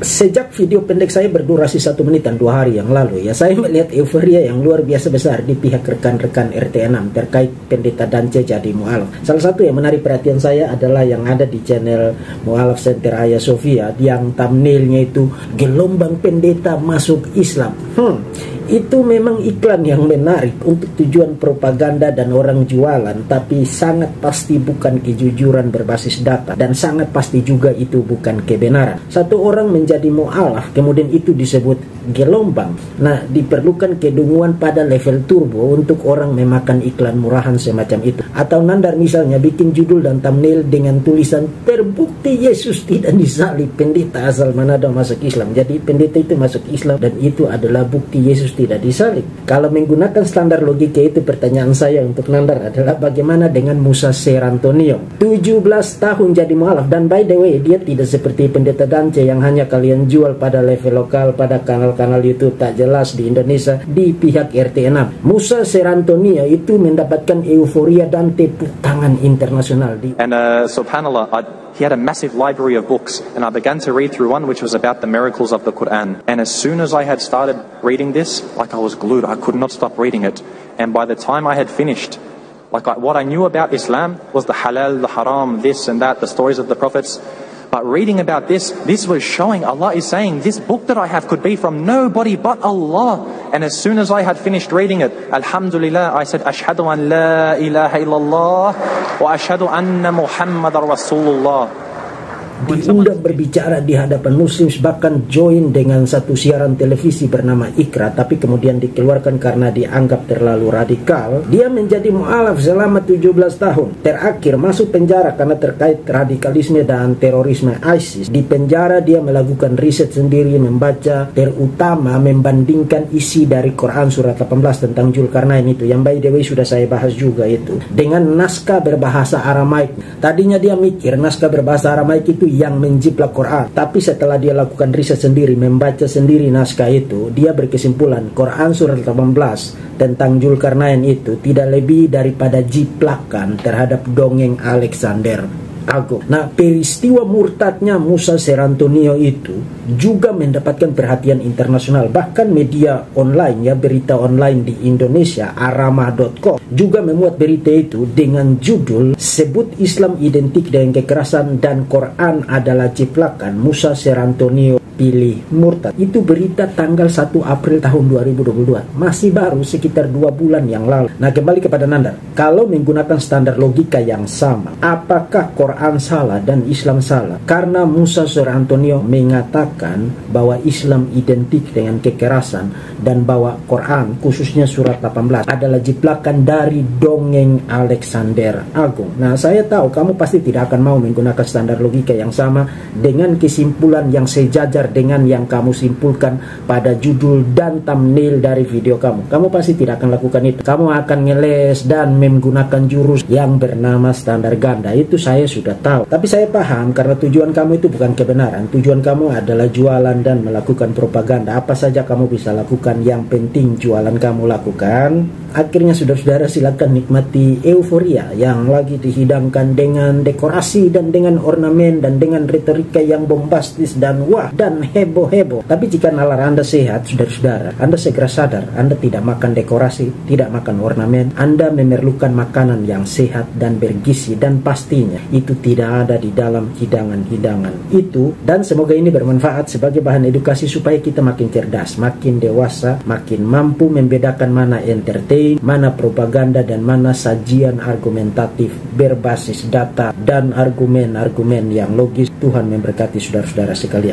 Sejak video pendek saya berdurasi 1 menitan 2 hari yang lalu ya, saya melihat euforia yang luar biasa besar di pihak rekan-rekan RT6 terkait Pendeta Dance jadi mu'alaf. Salah satu yang menarik perhatian saya adalah yang ada di channel Mu'alaf Center Hagia Sophia, yang thumbnailnya itu gelombang pendeta masuk Islam. Itu memang iklan yang menarik untuk tujuan propaganda dan orang jualan, tapi sangat pasti bukan kejujuran berbasis data, dan sangat pasti juga itu bukan kebenaran. Satu orang menjadi mu'alaf, kemudian itu disebut gelombang. Nah, diperlukan kedunguan pada level turbo untuk orang memakan iklan murahan semacam itu. Atau Nandar misalnya bikin judul dan thumbnail dengan tulisan terbukti Yesus tidak disalib, pendeta asal Manado masuk Islam. Jadi pendeta itu masuk Islam dan itu adalah bukti Yesus tidak disalib. Kalau menggunakan standar logika itu, pertanyaan saya untuk Nandar adalah bagaimana dengan Musa Serantonio? 17 tahun jadi mu'alaf, dan by the way dia tidak seperti Pendeta Dance yang hanya kalian jual pada level lokal pada kanal-kanal YouTube tak jelas di Indonesia di pihak RT6. Musa Serantonio itu mendapatkan euforia dan tepuk tangan internasional di subhanallah, he had a massive library of books, and I began to read through one which was about the miracles of the Quran. And as soon as I had started reading this, like I was glued, I could not stop reading it. And by the time I had finished, what I knew about Islam was the halal, the haram, this and that, the stories of the prophets. But reading about this was showing Allah is saying this book that I have could be from nobody but Allah. And as soon as I had finished reading it, Alhamdulillah, I said, Ashhadu an la ilaha illallah wa ashhadu anna Muhammadar Rasulullah. Diundang berbicara di hadapan muslim, bahkan join dengan satu siaran televisi bernama Ikra, tapi kemudian dikeluarkan karena dianggap terlalu radikal. Dia menjadi mu'alaf selama 17 tahun. Terakhir masuk penjara karena terkait radikalisme dan terorisme ISIS. Di penjara dia melakukan riset sendiri, membaca, terutama membandingkan isi dari Quran surat 18 tentang Zulkarnain itu, yang by the way sudah saya bahas juga itu, dengan naskah berbahasa Aramaik. Tadinya dia mikir naskah berbahasa Aramaik itu yang menjiplak Quran, tapi setelah dia lakukan riset sendiri, membaca sendiri naskah itu, dia berkesimpulan Quran surat 18 tentang Zulkarnain itu tidak lebih daripada jiplakan terhadap dongeng Alexander Agung. Nah, peristiwa murtadnya Musa Serantonio itu juga mendapatkan perhatian internasional. Bahkan media online ya, berita online di Indonesia, aramah.com juga memuat berita itu dengan judul sebut Islam identik dengan kekerasan dan Quran adalah jiplakan, Musa Serantonio pilih murtad. Itu berita tanggal 1 April tahun 2022. Masih baru sekitar 2 bulan yang lalu. Nah, kembali kepada Nandar. Kalau menggunakan standar logika yang sama, apakah Quran salah dan Islam salah? Karena Musa Serantonio mengatakan bahwa Islam identik dengan kekerasan dan bahwa Quran, khususnya surat 18, adalah jiplakan dari dongeng Alexander Agung. Nah, saya tahu kamu pasti tidak akan mau menggunakan standar logika yang sama dengan kesimpulan yang sejajar dengan yang kamu simpulkan pada judul dan thumbnail dari video kamu. Kamu pasti tidak akan lakukan itu. Kamu akan ngeles dan menggunakan jurus yang bernama standar ganda. Itu saya sudah tahu. Tapi saya paham karena tujuan kamu itu bukan kebenaran. Tujuan kamu adalah jualan dan melakukan propaganda. Apa saja kamu bisa lakukan, yang penting jualan kamu lakukan. Akhirnya saudara-saudara silakan nikmati euforia yang lagi dihidangkan dengan dekorasi dan dengan ornamen dan dengan retorika yang bombastis dan wah dan heboh-heboh. Tapi jika nalar Anda sehat, saudara-saudara, Anda segera sadar Anda tidak makan dekorasi, tidak makan ornamen. Anda memerlukan makanan yang sehat dan bergizi, dan pastinya itu tidak ada di dalam hidangan-hidangan itu. Dan semoga ini bermanfaat sebagai bahan edukasi supaya kita makin cerdas, makin dewasa, makin mampu membedakan mana entertain, mana propaganda, dan mana sajian argumentatif berbasis data dan argumen-argumen yang logis. Tuhan memberkati saudara-saudara sekalian.